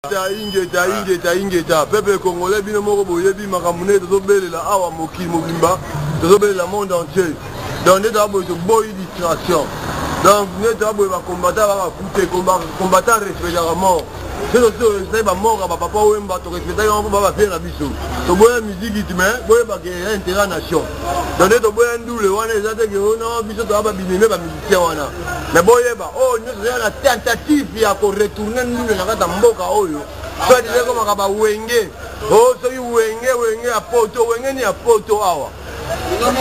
Ingeta peuple congolais bino moko boyebi makamune tozobelela awa mokili mobimba tozobelela monde entier donc neta boye toboyi distraction donc neta boye bakombata bakute combattant respectaka mort c'est ba mort ba papa wemba to respectaka yango ba faire na biso to boye musique itme boye ba ke intérêt nation donc neta boye ndule wana ezate ke ona biso to ba bineme ba musicien wana mais boye ba oh nyoto na tentative ya ko retourner ndule na kata mboka oyo soit disait comme akaba wenge oh so yu wenge a poto wenge ni a poto awa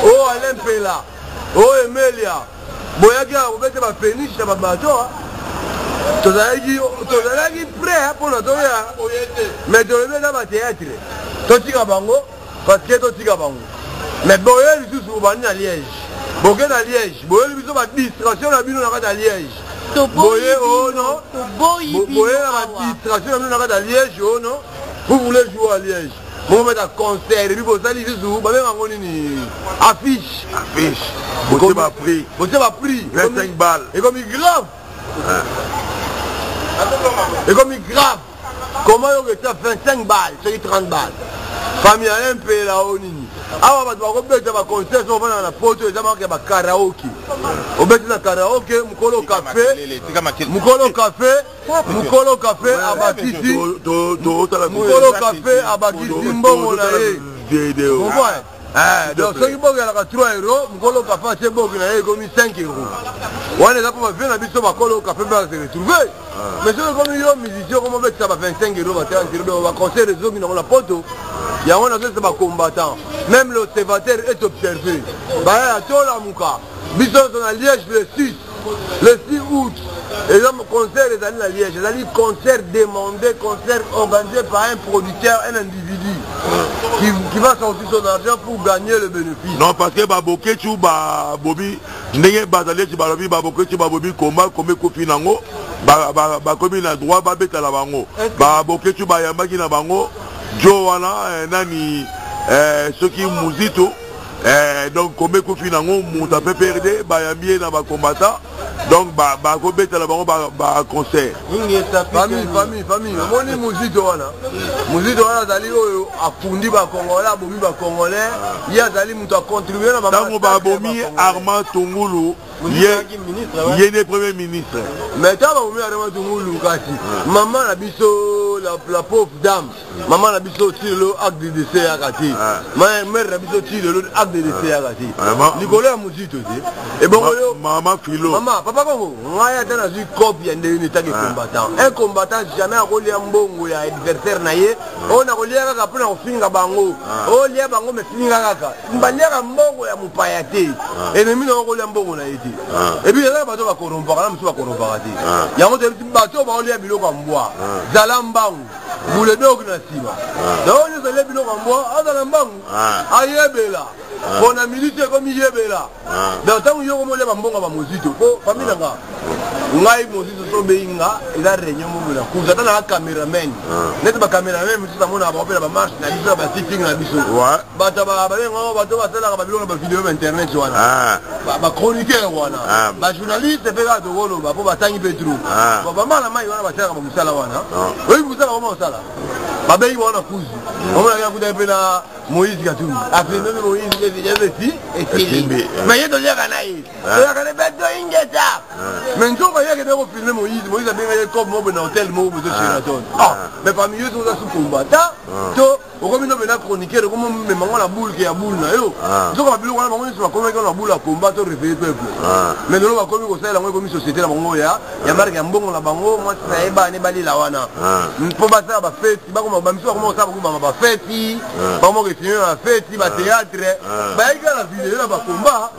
oh Alain Pela oh Emelia boyaki obete ba finish ba bato tozalaki prêt pour na toya mais de lever na ba théâtre totika bango parce que totika bango mais boye lisusu bani na Liège boke na Liège boye biso ba distraction na bino na kata Liège boye oh non boye la distraction na kata Liège oh non vous voulez jouer à Liège vous mettez un concert et puis vous allez lisusu ba benga ngoni affiche vous pas pris 25 balles et comme grave et comme grave comment on fait 25 balles c'est 30 balles famille un peu là au nini awa bato bakobeta ba concert so bana na poto eza marque ba karaoke obeti na karaoke mukolo café abakisi mukolo café abakisi mbongo na ye donc soki boki alaka 3 euros mukolo café atie boki na ye ekomi 5 euros wana eza mpo bavie na biso bakolo café base retrouve mais soki ekomi yo musicien komo betisa ba 25 euros ba 30 euros baconcert ezoki nango na poto yango nazoyesa bacombattant même l'observateur est observé baya tolamuka biso na Liège le 6 août et là mon concert ezali na Liège ezali concert demandé concert organisé par un producteur un individu qui va sortir son argent pour gagner le bénéfice. Non parce que babokechu ba bobi ndenge bazali ci balobi babokechu ba bobi komba kofi nango ba komi na droit ba beta la bango babokechu ba yambaki na bango jo wana nani soki muzito donc comme kofi nango muta pe perdre ba yambie na ba combattant donc ba ko beta la bango ba concert famille moni muzito wana zali oyo afundi ba congolais bomi ba congolais ya zali muta contribuer na ba bomi Armand Tungulu yé premier ministre mais ta ba bomi Armand Tungulu kasi maman na biso la pauvre dame maman na biso tilo acte de décès ya kati mère na biso tilo acte de décès ya kati Nicolas muzito te et bon maman Philo maman papa kongo ngaya tana zu copie ndeni netaki combattant un combattant jamais akolia mbongo ya adversaire na ye ona kolia kaka pona kofinga bango olia bango mefinga kaka mbalia mbongo ya mupaya te ennemi na kolia mbongo na ye et puis là bato ba korompaka na musu ba korompaka te yango te bato ba olia biloko mbwa zala mbangu bule dogi na siba donc nous allons biloko mbwa azala mbangu ayebela bona milite comme yebela donc tant yo komolia mbongo ba mozito ko famille nga ngai mozito so beinga eza réunion mo na kuza na cameraman net ba cameraman mutu tamona ba opela ba marche na biso ba sitting na biso bata ba benga bato ba sala ba biloko ba vidéo ba internet wana ba chroniqueur wana ba journaliste pe ga to wolo ba po ba tangi petru ba mala mai wana ba sala ba musala wana oui musala ba musala ba bei wana kuzi on a ya kuda pe na Moïse Katumbi après même Moïse mais il doit dire mais nous voyons que nous filmer Moïse a bien comme moi dans tel mot mais parmi eux nous sous combattant au comme nous venons chroniquer comme même la boule qui a boule na yo nous on a vu on a sur comment on a boule à combattre réveiller peuple mais nous on va comme ça la comme société la bango ya marque ya mbongo la bango moi ça eba ne bali la wana pour ba ça ba fête ba comme ba miso comment ça ba fête ba mo que la fête ba théâtre ba ika la vidéo ba combat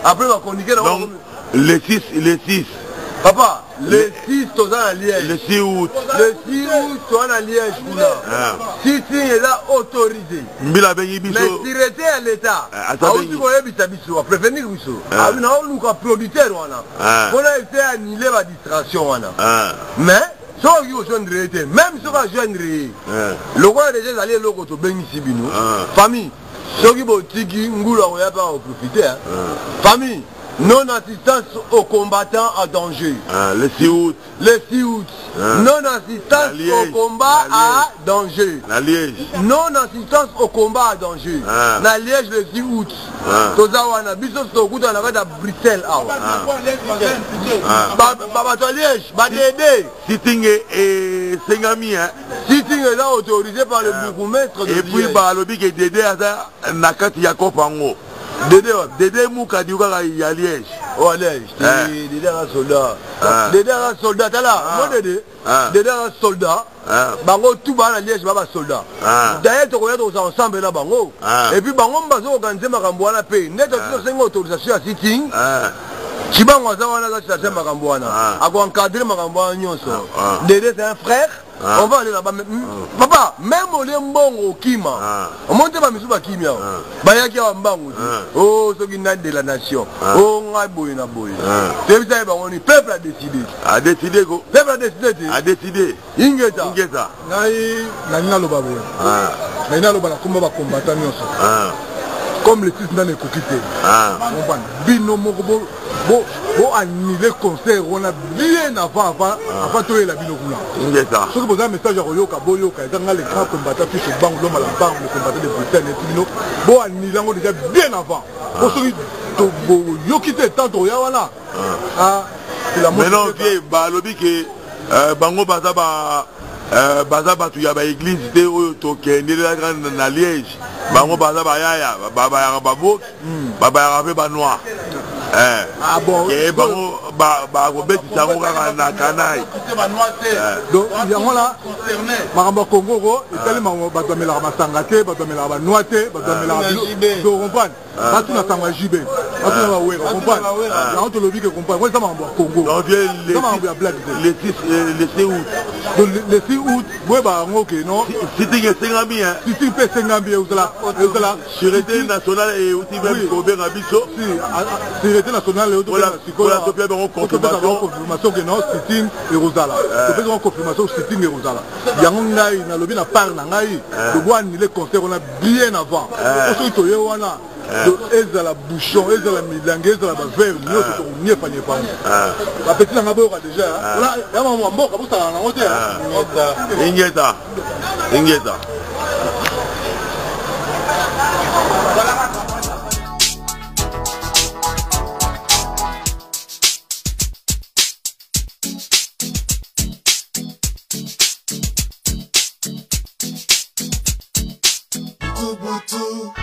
après va chroniquer le 6 papa le 6 toza na Liège le 6 août toza na Liège kuna si est là autorisé mbila bengi biso mais directeur à l'état auti koyebisa biso a prévenir biso na oluka producteur wana pona ete annulé ba distraction wana mais soki ojoindre te même soki ajoindre lokola déjà ezali eloko tobengisi bino famille soki botiki ngulu akoya mpa koprofite famille Non-assistance aux combattants en danger. Le 6 août. Le 6 août. Non-assistance au combat à danger. La Liège. Non-assistance au combat à danger. La Liège le 6 août. Tozawana, biso stokuta na kata Bruxelles awa. Baba Liège, ba Dédé. Sitting et Sengami, hein. Sitting est là autorisé par le bourgmestre de Liège. Et puis ba lobi ke Dédé asa nakati Yakob Ango. Dédé Mouka Diouka à Liège. Oh Liège, Dédé un soldat. Dédé un soldat, t'as là, moi Dédé. Dédé un soldat. Bango tout bas à Liège, baba soldat. D'ailleurs, tu regardes ensemble là, bango. Et puis bango mbazo organiser ma camboana paye. Net autorisation autorisation à sitting. Chibango azawana za charger ma camboana. Ako encadrer ma camboana nyonso. Dédé c'est un frère. On va aller là-bas. Papa, même au Limbongo au Kima, on monte pas Misuba Kimia. Bayaki à Mbango. Oh, ce qui n'a de la nation. Oh, on a boy na boy. C'est ça, le peuple a décidé. A décidé, go. Le peuple a décidé. A décidé. Ingeta. Ingeta. Naina Lobabo. Naina Lobana, comment va combattre comme les 6 dans les coquilles. Bino Mokobo. Bon, annuler le concert, on a bien avant tout la bino. Ce que vous avez un message à Royoka, Boyoka, dans les grands combattants, puis ce banc, l'homme à la barre, le combattant de Bruxelles et Tino. Bon, annuler déjà bien avant. Pour ceux qui Yokite tant de Yawana. Maintenant, vieux, lobby que Bango Bazaba. Bazaba tu yaba église de toke ni la grande na Liège bango bazaba yaya baba ya babo baba ya be banois bon et bango ba go beti sango kaka na kanai donc yango la maramba Congo go etali mango bato mela masanga te bato mela ba noite bato mela do comprendre bato na sanga jibe bato na we comprendre yango to lobi que comprendre ça maramba Congo donc les 6 août donc les 6 août ouais bah ok non sitting est Sengami hein sitting peut Sengami ou cela sûreté nationale et aussi même Kobe Rabiso si sûreté nationale et autres pour la Topia ben confirmation que non sitting et Rosala peut être confirmation sitting et Rosala yango ngai na lobi na part na ngai de boire ni les concerts on a bien avant parce que toyo wana ezala bouchon ezala milange ezala ba verre nyonso to nie pa nie pa ba petit na ngabo déjà là ya mama mboka busala na ngote ingeta Ubuntu